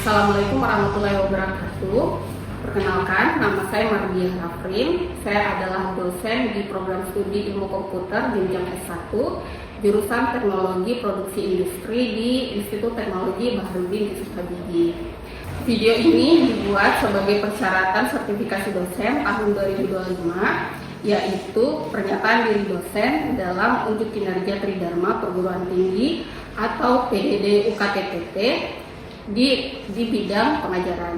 Assalamualaikum warahmatullahi wabarakatuh. Perkenalkan, nama saya Mardiah Rafrin. Saya adalah dosen di program studi ilmu komputer jenjang S1, jurusan teknologi produksi industri di Institut Teknologi Baharudin di Sukabumi. Video ini dibuat sebagai persyaratan sertifikasi dosen tahun 2025, yaitu pernyataan diri dosen dalam unjuk kinerja Tridharma Perguruan Tinggi atau PDD UKTTT di bidang pengajaran.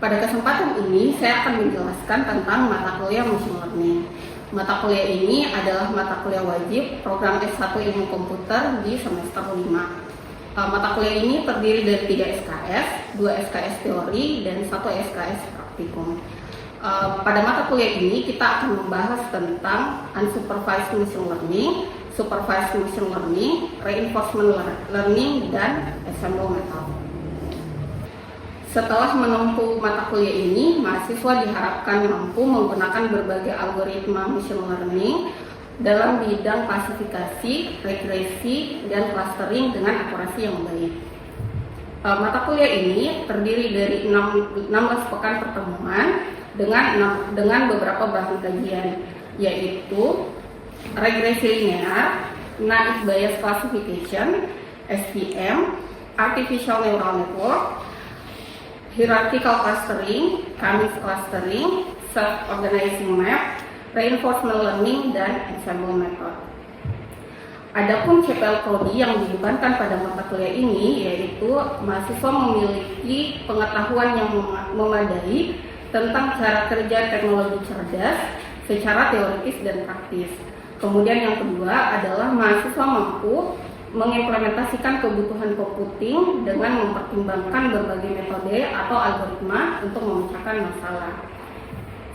Pada kesempatan ini saya akan menjelaskan tentang mata kuliah machine learning. Mata kuliah ini adalah mata kuliah wajib program S1 Ilmu Komputer di semester 5. Mata kuliah ini terdiri dari 3 SKS, 2 SKS teori, dan 1 SKS praktikum. Pada mata kuliah ini kita akan membahas tentang unsupervised machine learning, supervised machine learning, reinforcement learning, dan ensemble method. Setelah menempuh mata kuliah ini, mahasiswa diharapkan mampu menggunakan berbagai algoritma machine learning dalam bidang klasifikasi, regresi, dan clustering dengan akurasi yang baik. Mata kuliah ini terdiri dari 16 pekan pertemuan dengan beberapa bahan kajian, yaitu regresi linear, naive Bayes classification, SVM, artificial neural network, hierarchical clustering, Kamis clustering, self-organizing map, reinforcement learning, dan ensemble method. Adapun CPL Prodi yang dibebankan pada mata kuliah ini yaitu mahasiswa memiliki pengetahuan yang memadai tentang cara kerja teknologi cerdas secara teoritis dan praktis. Kemudian yang kedua adalah mahasiswa mampu mengimplementasikan kebutuhan komputing dengan mempertimbangkan berbagai metode atau algoritma untuk memecahkan masalah.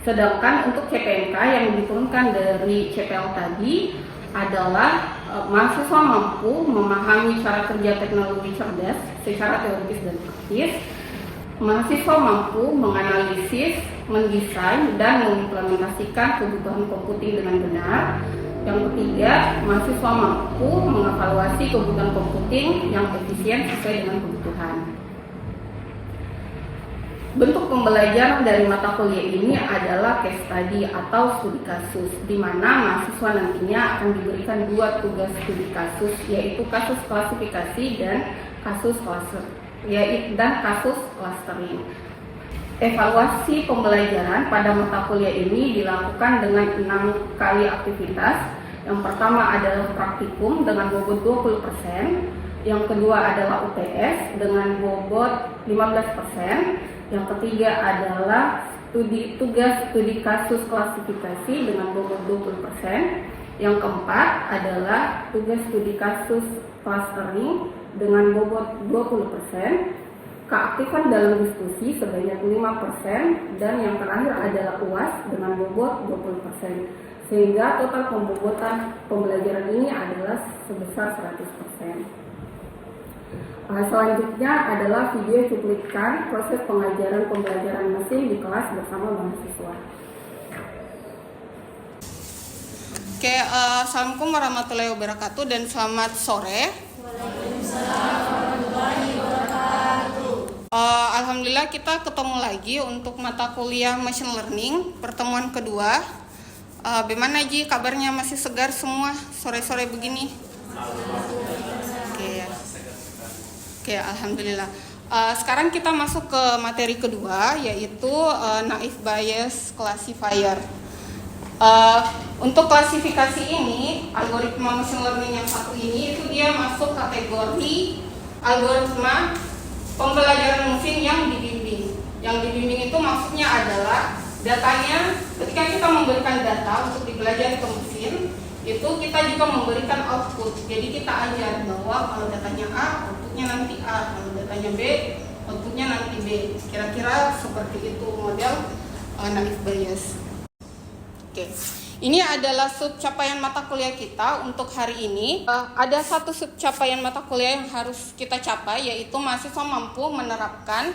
Sedangkan untuk CPNK yang diturunkan dari CPL tadi adalah mahasiswa mampu memahami cara kerja teknologi cerdas secara teoritis dan praktis. Mahasiswa mampu menganalisis, mendesain, dan mengimplementasikan kebutuhan komputing dengan benar. Yang ketiga, mahasiswa mampu mengevaluasi kebutuhan komputing yang efisien sesuai dengan kebutuhan. Bentuk pembelajaran dari mata kuliah ini adalah case study atau studi kasus, di mana mahasiswa nantinya akan diberikan 2 tugas studi kasus, yaitu kasus klasifikasi dan kasus clustering. Evaluasi pembelajaran pada mata kuliah ini dilakukan dengan 6 kali aktivitas. Yang pertama adalah praktikum dengan bobot 20%, yang kedua adalah UTS dengan bobot 15%, yang ketiga adalah tugas studi kasus klasifikasi dengan bobot 20%, yang keempat adalah tugas studi kasus clustering dengan bobot 20%, keaktifan dalam diskusi sebanyak 5%, dan yang terakhir adalah UAS dengan bobot 20%, sehingga total pembobotan pembelajaran ini adalah sebesar 100%. Selanjutnya adalah video cuplikan proses pengajaran pembelajaran mesin di kelas bersama mahasiswa. Oke, assalamualaikum warahmatullahi wabarakatuh dan selamat sore. Waalaikumsalam warahmatullahi wabarakatuh. Alhamdulillah kita ketemu lagi untuk mata kuliah machine learning pertemuan kedua. Bagaimana Ji kabarnya, masih segar semua sore-sore begini? Oke, alhamdulillah. Sekarang kita masuk ke materi kedua, yaitu naive Bayes classifier. Untuk klasifikasi ini, algoritma machine learning yang satu ini itu dia masuk kategori algoritma pembelajaran mesin yang dibimbing. Yang dibimbing itu maksudnya adalah datanya, ketika kita memberikan data untuk dipelajari ke mesin, itu kita juga memberikan output. Jadi kita ajar bahwa kalau datanya A, outputnya nanti A, kalau datanya B, outputnya nanti B. Kira-kira seperti itu model naive Bayes. Oke, ini adalah sub capaian mata kuliah kita untuk hari ini. Ada satu sub capaian mata kuliah yang harus kita capai, yaitu mahasiswa mampu menerapkan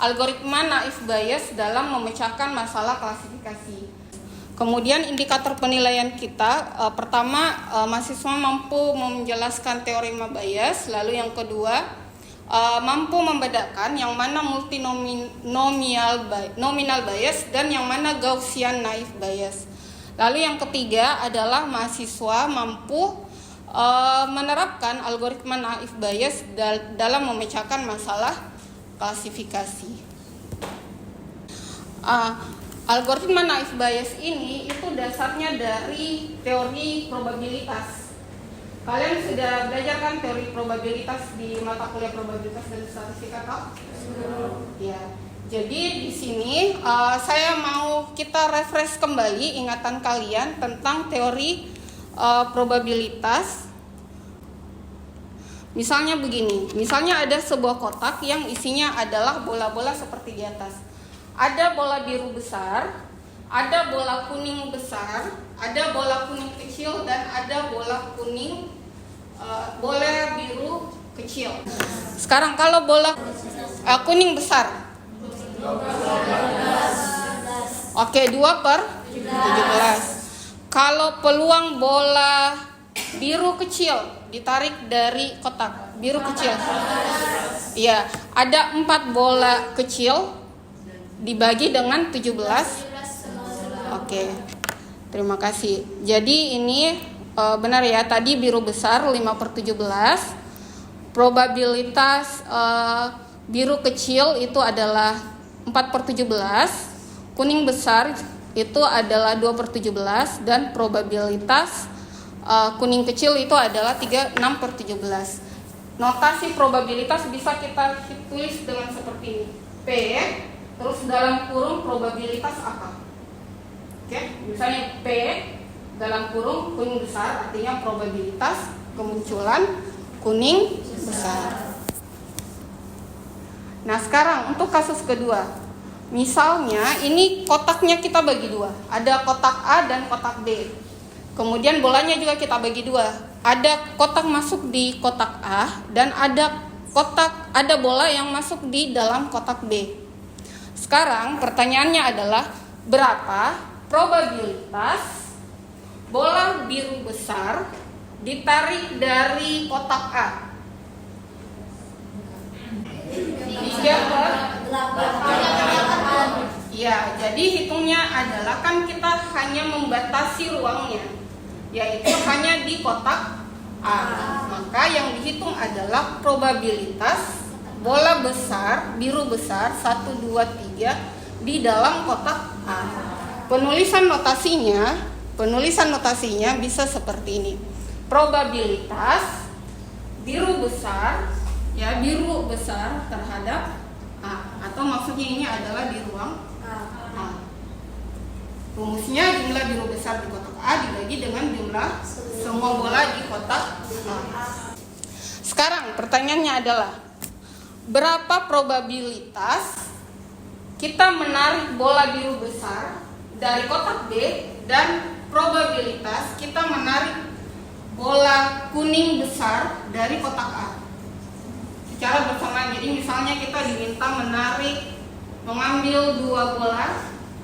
algoritma naive Bayes dalam memecahkan masalah klasifikasi. Kemudian indikator penilaian kita, pertama mahasiswa mampu menjelaskan teorema Bayes, lalu yang kedua mampu membedakan yang mana nominal bias dan yang mana Gaussian naive bias. Lalu yang ketiga adalah mahasiswa mampu menerapkan algoritma naive bias dalam memecahkan masalah klasifikasi. Algoritma naive bias ini itu dasarnya dari teori probabilitas. Kalian sudah belajar kan teori probabilitas di mata kuliah probabilitas dan statistika toh? Ya. Jadi di sini saya mau kita refresh kembali ingatan kalian tentang teori probabilitas. Misalnya begini, misalnya ada sebuah kotak yang isinya adalah bola-bola seperti di atas. Ada bola biru besar, ada bola kuning besar, ada bola kuning kecil, dan ada bola biru kecil. Sekarang kalau bola kuning besar, oke, 2/17. Kalau peluang bola biru kecil ditarik dari kotak biru kecil, ya, ada 4 bola kecil dibagi dengan 17. Oke, terima kasih. Jadi ini benar ya, tadi biru besar 5/17. Probabilitas biru kecil itu adalah 4/17. Kuning besar itu adalah 2/17. Dan probabilitas kuning kecil itu adalah 6/17. Notasi probabilitas bisa kita tulis dengan seperti ini. P, terus dalam kurung probabilitas apa? Oke, misalnya P dalam kurung kuning besar, artinya probabilitas kemunculan kuning besar. Nah, sekarang untuk kasus kedua. Misalnya ini kotaknya kita bagi 2. Ada kotak A dan kotak B. Kemudian bolanya juga kita bagi 2. Ada kotak masuk di kotak A dan ada bola yang masuk di dalam kotak B. Sekarang pertanyaannya adalah berapa probabilitas bola biru besar ditarik dari kotak A? 3/8. Ya, jadi hitungnya adalah kan kita hanya membatasi ruangnya, yaitu hanya di kotak A. Maka yang dihitung adalah probabilitas bola besar, biru besar 1, 2, 3 di dalam kotak A. Penulisan notasinya bisa seperti ini. Probabilitas biru besar, ya, biru besar terhadap A, atau maksudnya ini adalah di ruang A. Rumusnya jumlah biru besar di kotak A dibagi dengan jumlah semua bola di kotak A. Sekarang pertanyaannya adalah berapa probabilitas kita menarik bola biru besar dari kotak B dan probabilitas kita menarik bola kuning besar dari kotak A secara bersamaan. Jadi misalnya kita diminta mengambil 2 bola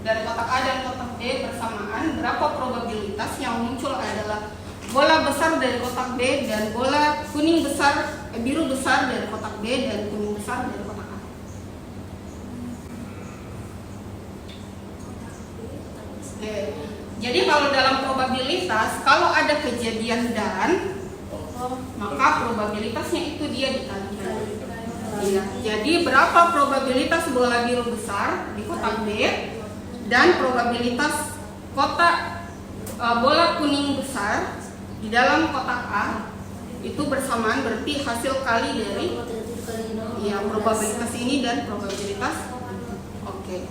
dari kotak A dan kotak B bersamaan, berapa probabilitas yang muncul adalah bola besar dari kotak B dan bola biru besar dari kotak B dan kuning besar dari kotak A. Jadi kalau dalam probabilitas, kalau ada kejadian dan, maka probabilitasnya itu dia dikalikan. Ya, jadi berapa probabilitas bola biru besar di kotak B dan probabilitas bola kuning besar di dalam kotak A itu bersamaan, berarti hasil kali dari probabilitas ini dan probabilitas. Oke.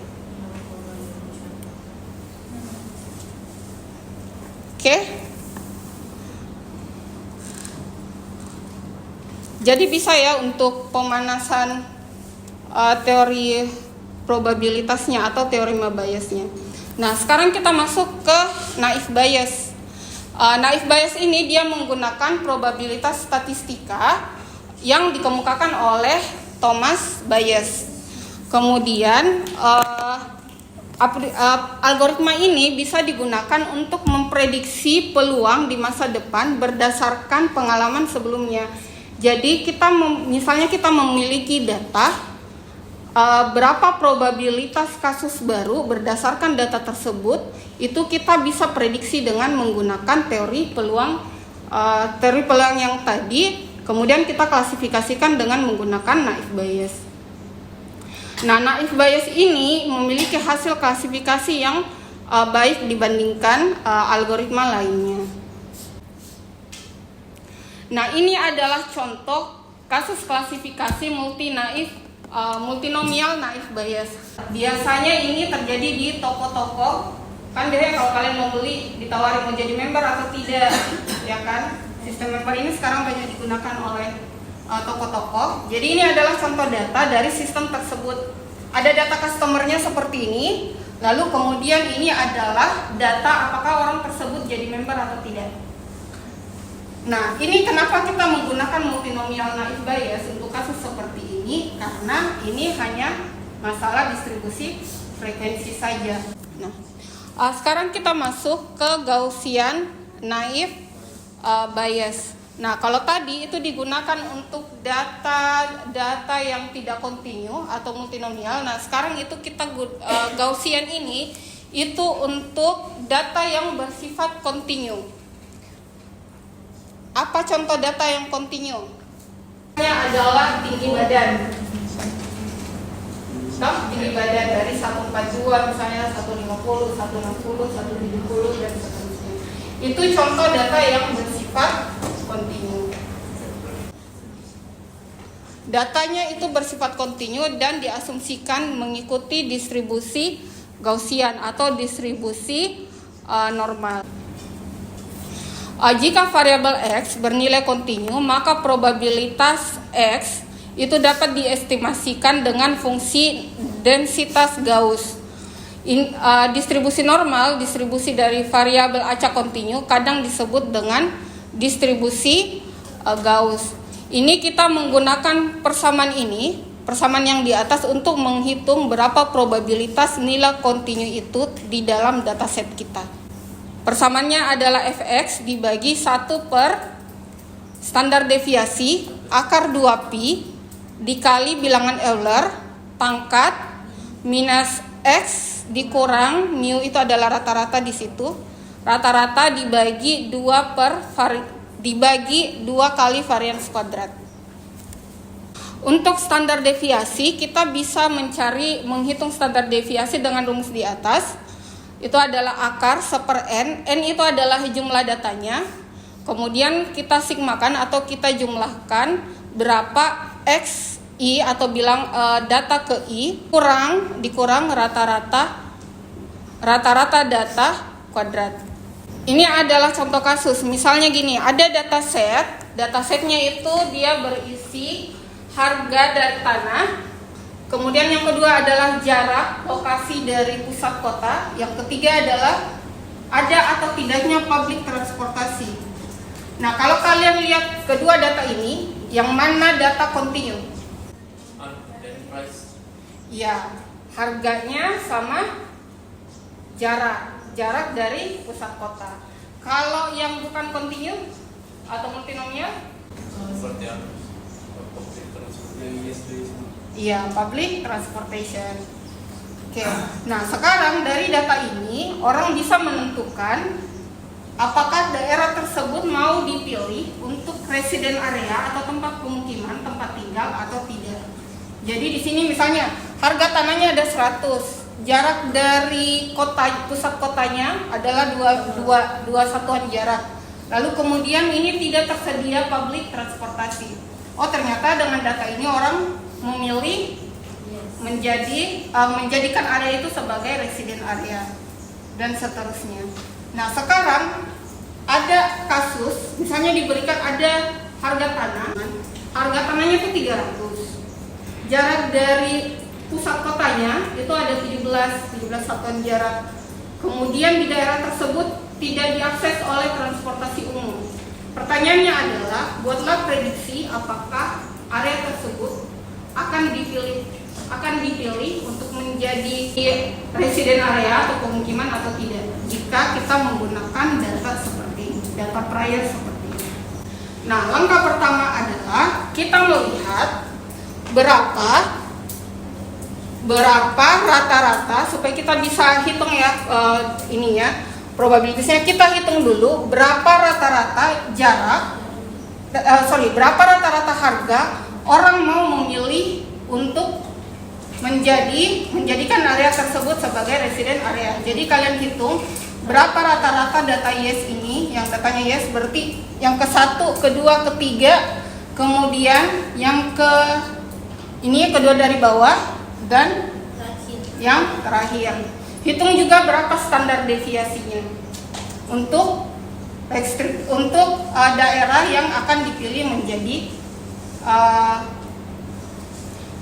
Jadi bisa ya untuk pemanasan teori probabilitasnya atau teorema biasnya. Nah, sekarang kita masuk ke naive bias. Naive bias ini dia menggunakan probabilitas statistika yang dikemukakan oleh Thomas Bayes. Kemudian algoritma ini bisa digunakan untuk memprediksi peluang di masa depan berdasarkan pengalaman sebelumnya. Jadi misalnya kita memiliki data berapa probabilitas kasus baru berdasarkan data tersebut, itu kita bisa prediksi dengan menggunakan teori peluang yang tadi, kemudian kita klasifikasikan dengan menggunakan naive Bayes. Nah, naive Bayes ini memiliki hasil klasifikasi yang baik dibandingkan algoritma lainnya. Nah, ini adalah contoh kasus klasifikasi multinomial naive Bayes. Biasanya ini terjadi di toko-toko. Kan biasanya kalau kalian mau beli ditawarin mau jadi member atau tidak, ya kan? Sistem member ini sekarang banyak digunakan oleh toko-toko. Jadi ini adalah contoh data dari sistem tersebut. Ada data customernya seperti ini. Lalu kemudian ini adalah data apakah orang tersebut jadi member atau tidak. Nah, ini kenapa kita menggunakan multinomial naive Bayes untuk kasus seperti ini, karena ini hanya masalah distribusi frekuensi saja. Nah, sekarang kita masuk ke Gaussian naive Bayes. Nah, kalau tadi itu digunakan untuk data yang tidak kontinu atau multinomial. Nah, sekarang itu kita Gaussian ini itu untuk data yang bersifat kontinu. Apa contoh data yang kontinu? Adalah tinggi badan. Tinggi badan dari 142 misalnya 150, 160, 170 dan seterusnya. Itu contoh data yang bersifat kontinu. Datanya itu bersifat kontinu dan diasumsikan mengikuti distribusi Gaussian atau distribusi normal. Jika variabel X bernilai kontinu, maka probabilitas X itu dapat diestimasikan dengan fungsi densitas Gauss. Distribusi normal, distribusi dari variabel acak kontinu, kadang disebut dengan distribusi Gauss. Ini kita menggunakan persamaan yang di atas untuk menghitung berapa probabilitas nilai kontinu itu di dalam dataset kita. Persamaannya adalah fx dibagi 1 per standar deviasi akar 2pi dikali bilangan Euler pangkat minus x dikurang mu itu adalah rata-rata di situ. Rata-rata dibagi 2 kali varians kuadrat. Untuk standar deviasi kita bisa menghitung standar deviasi dengan rumus di atas. Itu adalah akar 1/n. N itu adalah jumlah datanya. Kemudian kita sigmakan atau kita jumlahkan berapa x i atau bilang data ke i dikurang rata-rata data kuadrat. Ini adalah contoh kasus. Misalnya gini, ada datasetnya itu dia berisi harga dari tanah. Kemudian yang kedua adalah jarak lokasi dari pusat kota. Yang ketiga adalah ada atau tidaknya public transportasi. Nah, kalau kalian lihat kedua data ini, yang mana data kontinu? Ya, harganya sama jarak dari pusat kota. Kalau yang bukan kontinu atau multinomial? Iya, public transportation. Oke. Nah, sekarang dari data ini orang bisa menentukan apakah daerah tersebut mau dipilih untuk resident area atau tempat pemukiman, tempat tinggal atau tidak. Jadi di sini misalnya harga tanahnya ada 100. Jarak dari pusat kotanya adalah dua satuan jarak. Lalu kemudian ini tidak tersedia public transportasi. Oh, ternyata dengan data ini orang memilih menjadikan area itu sebagai resident area dan seterusnya. Nah, sekarang ada kasus misalnya diberikan ada harga tanahnya itu 300. Jarak dari pusat kotanya itu ada 17 satuan jarak. Kemudian di daerah tersebut tidak diakses oleh transportasi umum. Pertanyaannya adalah, buatlah prediksi apakah area tersebut akan dipilih untuk menjadi resident area atau pemukiman atau tidak jika kita menggunakan data seperti ini, data prior seperti ini. Nah, langkah pertama adalah kita melihat berapa rata-rata supaya kita bisa hitung ya probabilitasnya. Kita hitung dulu berapa rata-rata berapa rata-rata harga orang mau memilih untuk menjadikan area tersebut sebagai resident area. Jadi kalian hitung berapa rata-rata data yes ini, yang datanya yes berarti yang ke-1, kedua, ketiga, kemudian yang kedua dari bawah dan yang terakhir. Hitung juga berapa standar deviasinya untuk daerah yang akan dipilih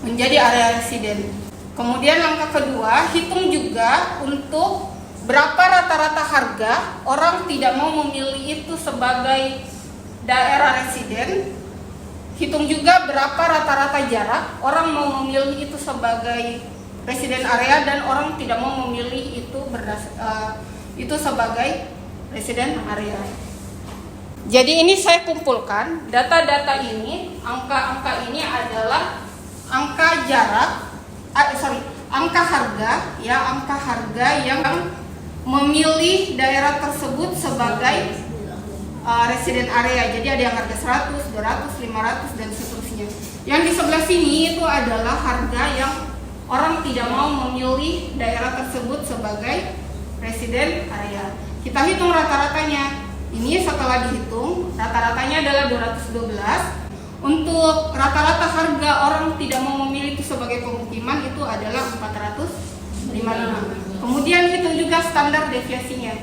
menjadi area residen. Kemudian langkah kedua, hitung juga untuk berapa rata-rata harga orang tidak mau memilih itu sebagai daerah residen. Hitung juga berapa rata-rata jarak orang mau memilih itu sebagai residen area dan orang tidak mau memilih itu sebagai residen area. Jadi ini saya kumpulkan data-data ini, angka-angka ini adalah angka harga yang memilih daerah tersebut sebagai resident area. Jadi ada yang harga 100, 200, 500 dan seterusnya. Yang di sebelah sini itu adalah harga yang orang tidak mau memilih daerah tersebut sebagai resident area. Kita hitung rata-ratanya. Ini setelah dihitung, rata-ratanya adalah 212. Untuk rata-rata harga orang tidak mau memilih itu sebagai pemukiman itu adalah 455. Kemudian hitung juga standar deviasinya.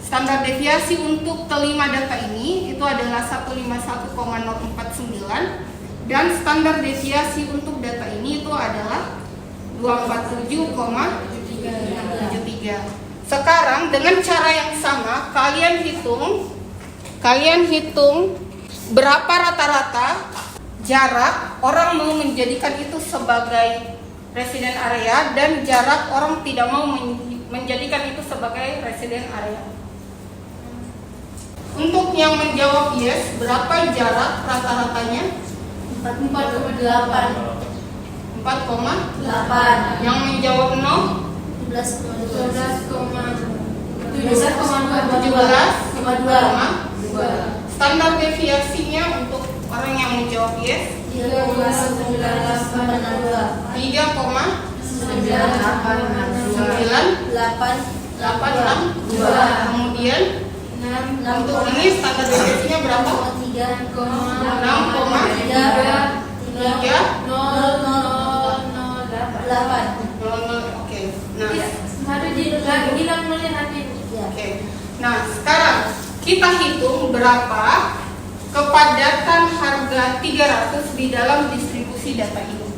Standar deviasi untuk kelima data ini itu adalah 151,049 dan standar deviasi untuk data ini itu adalah 247,73. Sekarang dengan cara yang sama kalian hitung berapa rata-rata jarak orang mau menjadikan itu sebagai resident area dan jarak orang tidak mau menjadikan itu sebagai resident area. Untuk yang menjawab yes, berapa jarak rata-ratanya? 4,8. 4,8. Yang menjawab no? 17,2. Standar deviasinya untuk orang yang menjawab yes 3,982. Kemudian untuk ini standar deviasinya berapa? 6,308. Oke. Nah, sekarang kita hitung berapa kepadatan harga 300 di dalam distribusi data ini.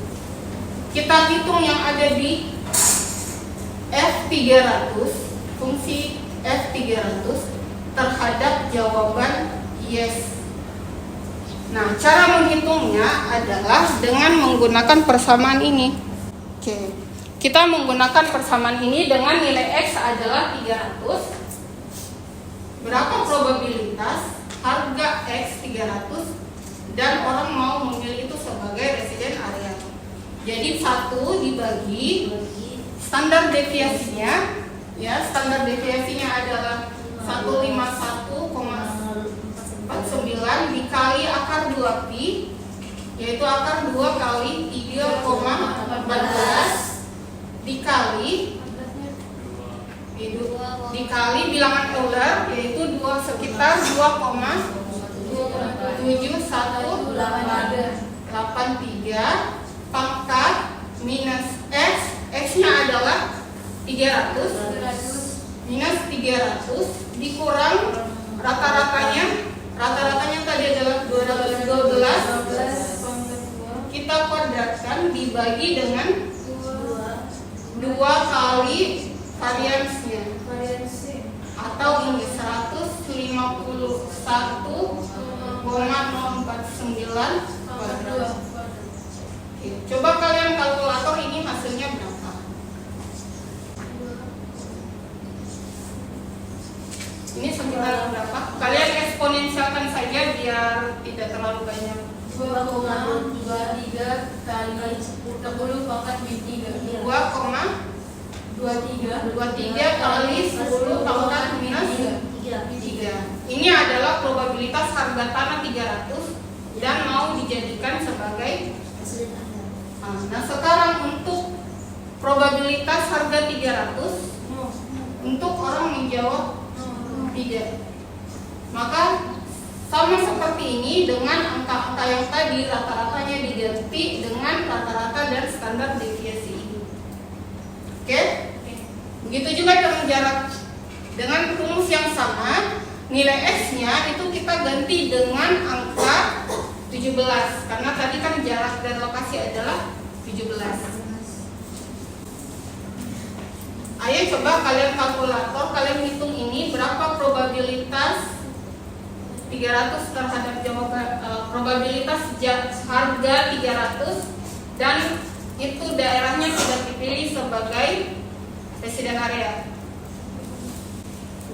Kita hitung yang ada di F300, fungsi F300 terhadap jawaban yes. Nah, cara menghitungnya adalah dengan menggunakan persamaan ini. Oke. Kita menggunakan persamaan ini dengan nilai X adalah 300. Berapa probabilitas harga X 300 dan orang mau memilih itu sebagai resident area? Jadi 1 dibagi standar deviasinya, ya standar deviasinya adalah 151,49 dikali akar 2 pi, yaitu akar 2 kali 3,14 dikali bilangan Euler, yaitu sekitar 2,71883 pangkat minus X. X-nya adalah 300 minus 300 dikurang rata-ratanya tadi adalah 212, kita kuadratkan dibagi dengan 2 kali variansnya, atau ini 151,049 kuadrat. Oke, coba kalian kalkulator ini hasilnya berapa? Ini sekitar berapa? Kalian eksponensialkan saja biar tidak terlalu banyak. 2,23 kali 10 pangkat min 3. 2,23 kali 10 pangkat minus 3. Ini adalah probabilitas harga tanah 300 dan mau dijadikan sebagai. Nah, sekarang untuk probabilitas harga 300 untuk orang menjawab tidak. Maka sama seperti ini dengan angka-angka yang tadi, rata-ratanya diganti dengan rata-rata dan standar deviasi ini. Oke? Begitu juga dengan jarak. Dengan rumus yang sama, nilai X-nya itu kita ganti dengan angka 17 karena tadi kan jarak dan lokasi adalah 17. Ayo coba kalian kalkulator, kalian hitung ini berapa probabilitas 300 terhadap jawaban probabilitas harga 300 dan itu daerahnya sudah dipilih sebagai residen area.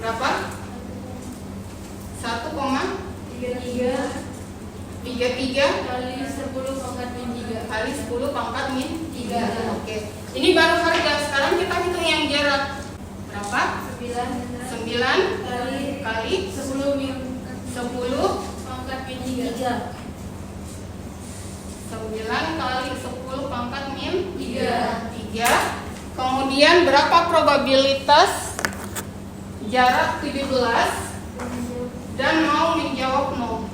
Berapa? 1,33 kali 10 pangkat min 3. kali 10 pangkat min 3. Oke. Ini baru harga. Sekarang kita hitung yang jarak. Berapa? 9 kali 10 min 10 pangkat min 3. 9 kali 10 pangkat min 3. Kemudian berapa probabilitas jarak 17 dan mau menjawab 0?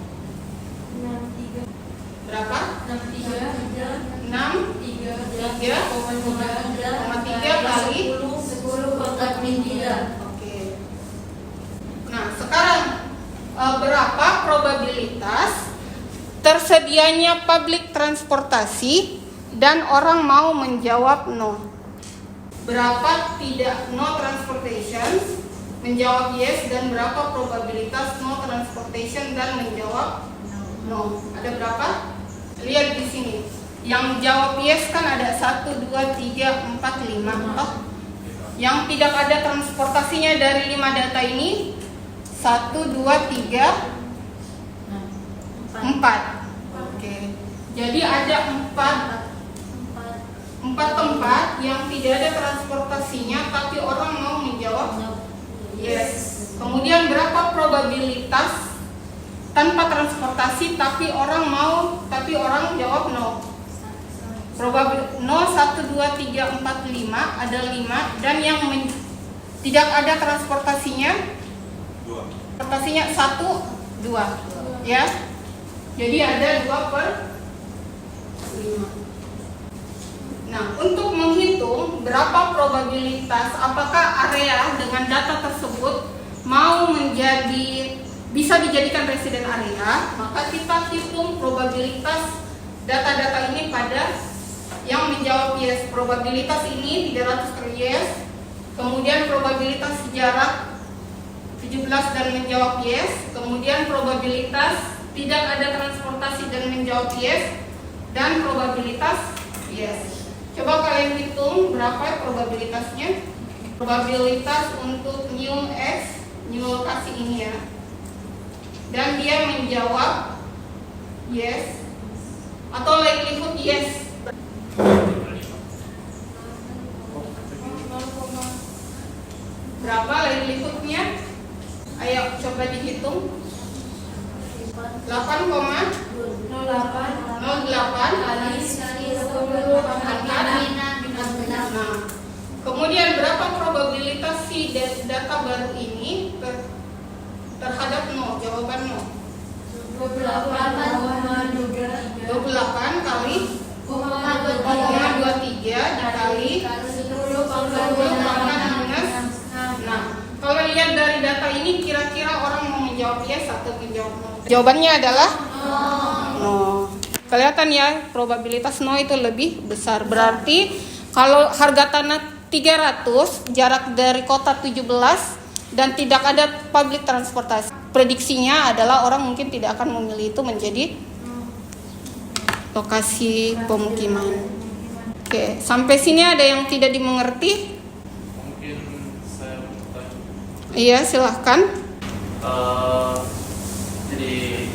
Berapa? 63,3 kali 10 pangkat min 3. Oke. Nah, sekarang berapa probabilitas tersedianya public transportasi dan orang mau menjawab no? Berapa tidak no transportation menjawab yes dan berapa probabilitas no transportation dan menjawab no? Ada berapa? Lihat di sini. Yang jawab yes kan ada 1, 2, 3, 4, 5. Oh. Yang tidak ada transportasinya dari 5 data ini 1, 2, 3, 4. Oke. Jadi ada 4 tempat yang tidak ada transportasinya tapi orang mau menjawab yes. Kemudian berapa probabilitas tanpa transportasi tapi orang jawab no? No 1, 2, 3, 4, 5 ada 5 dan yang tidak ada transportasinya 1, 2 ya. Jadi ada 2/5. Nah, untuk menghitung berapa probabilitas apakah area dengan data tersebut mau bisa dijadikan residen area, maka kita hitung probabilitas data-data ini pada yang menjawab yes. Probabilitas ini 300 per yes. Kemudian probabilitas jarak 17 dan menjawab yes. Kemudian probabilitas tidak ada transportasi dan menjawab yes. Dan probabilitas yes. Coba kalian hitung berapa probabilitasnya. Probabilitas untuk new X, new lokasi ini ya. Dan dia menjawab yes atau likelihood yes. Berapa likelihoodnya? Ayo coba dihitung. 8,08 kali 10 pangkat. Nah, kemudian berapa probabilitas si data baru ini terhadap no? Jawaban no. 28 kali 0,23 dikali 10 pangkat minus. Nah, kalau lihat dari data ini kira-kira orang mau menjawab yes atau menjawab no? Jawabannya adalah no. Kelihatan ya, probabilitas no itu lebih besar. Berarti kalau harga tanah 300, jarak dari kota 17 dan tidak ada public transportasi, prediksinya adalah orang mungkin tidak akan memilih itu menjadi lokasi pemukiman. Oke, sampai sini ada yang tidak dimengerti? Mungkin saya bertanya. Iya, silahkan. Jadi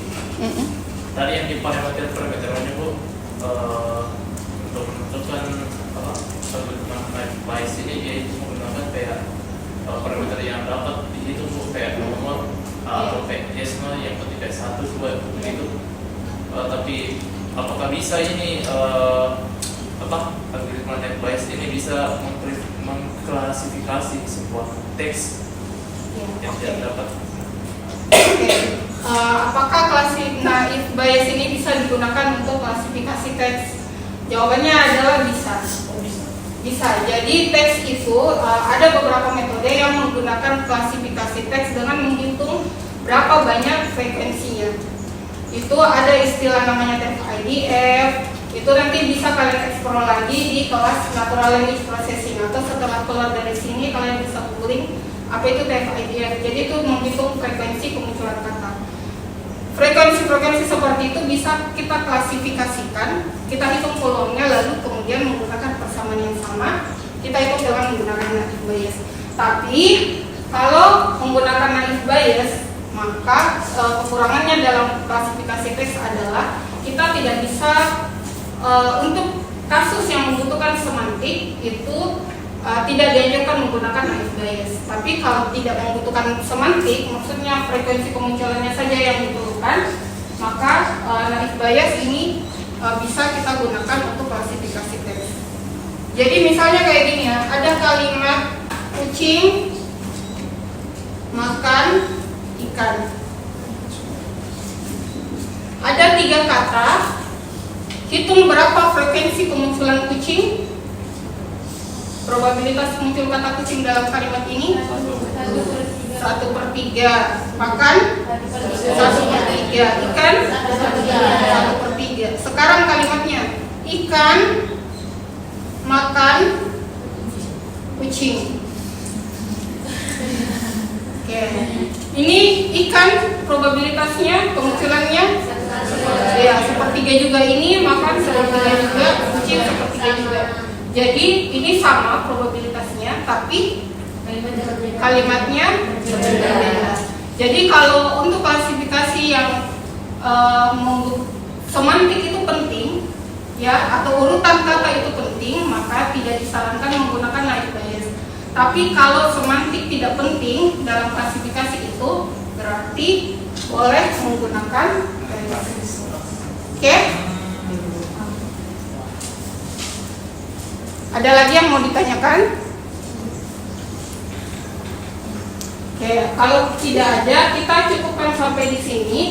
tadi yang parameter-parameternya Bu, untuk menentukan algoritma bias ini dia itu menggunakan kayak parameter yang dapat dihitung Bu, kayak nomor atau kayak yes-nya yang ketika 1, 2 begitu. Tapi apakah bisa ini algoritma net bias ini bisa mengklasifikasi sebuah teks yang tidak dapat? Apakah if bias ini bisa digunakan untuk klasifikasi teks? Jawabannya adalah bisa. Bisa. Jadi teks itu ada beberapa metode yang menggunakan klasifikasi teks dengan menghitung berapa banyak frekuensinya. Itu ada istilah namanya TF-IDF. Itu nanti bisa kalian eksplor lagi di kelas Natural Language Processing, atau setelah keluar dari sini kalian bisa googling apa itu TF-IDF. Jadi itu menghitung frekuensi kemunculan kata. Frekuensi-frekuensi seperti itu bisa kita klasifikasikan, kita hitung peluangnya, lalu kemudian menggunakan persamaan yang sama, kita hitung dengan menggunakan naive bias. Tapi kalau menggunakan naive bias, maka kekurangannya dalam klasifikasi teks adalah kita tidak bisa untuk kasus yang membutuhkan semantik itu tidak dianjurkan menggunakan naive bias. Tapi kalau tidak membutuhkan semantik, maksudnya frekuensi kemunculannya saja yang diperlukan, maka naive bias ini bisa kita gunakan untuk klasifikasi teks. Jadi misalnya kayak gini ya, ada kalimat kucing makan ikan. Ada 3 kata, hitung berapa frekuensi kemunculan kucing, probabilitas muncul kata kucing dalam kalimat ini 1/3, makan 1/3, ikan 1/3. Sekarang kalimatnya ikan makan kucing. Oke, ini ikan probabilitasnya kemunculannya ya 1/3 juga, ini makan 1/3 juga, kucing 1/3 juga. Jadi ini sama probabilitasnya, tapi kalimatnya berbeda. Jadi kalau untuk klasifikasi yang semantik itu penting, ya, atau urutan kata itu penting, maka tidak disarankan menggunakan naive bias. Tapi kalau semantik tidak penting dalam klasifikasi itu, berarti boleh menggunakan bias. Oke? Ada lagi yang mau ditanyakan? Oke, kalau tidak ada, kita cukupkan sampai di sini.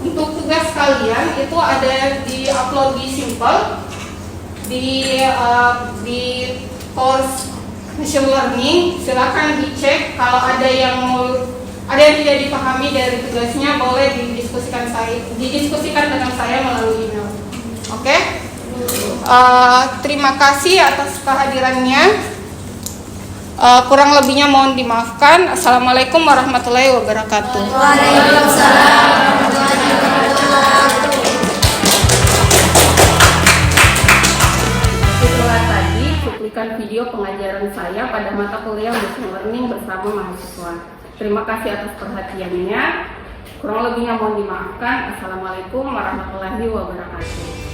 Untuk tugas kalian itu ada di upload di Simple di course machine learning. Silakan dicek. Kalau ada yang tidak dipahami dari tugasnya, boleh didiskusikan dengan saya melalui email. Oke? Terima kasih atas kehadirannya. Kurang lebihnya mohon dimaafkan. Assalamualaikum warahmatullahi wabarakatuh. Waalaikumsalam. Itulah tadi cuplikan video pengajaran saya pada mata kuliah Machine Learning bersama mahasiswa. Terima kasih atas perhatiannya. Kurang lebihnya mohon dimaafkan. Assalamualaikum warahmatullahi wabarakatuh.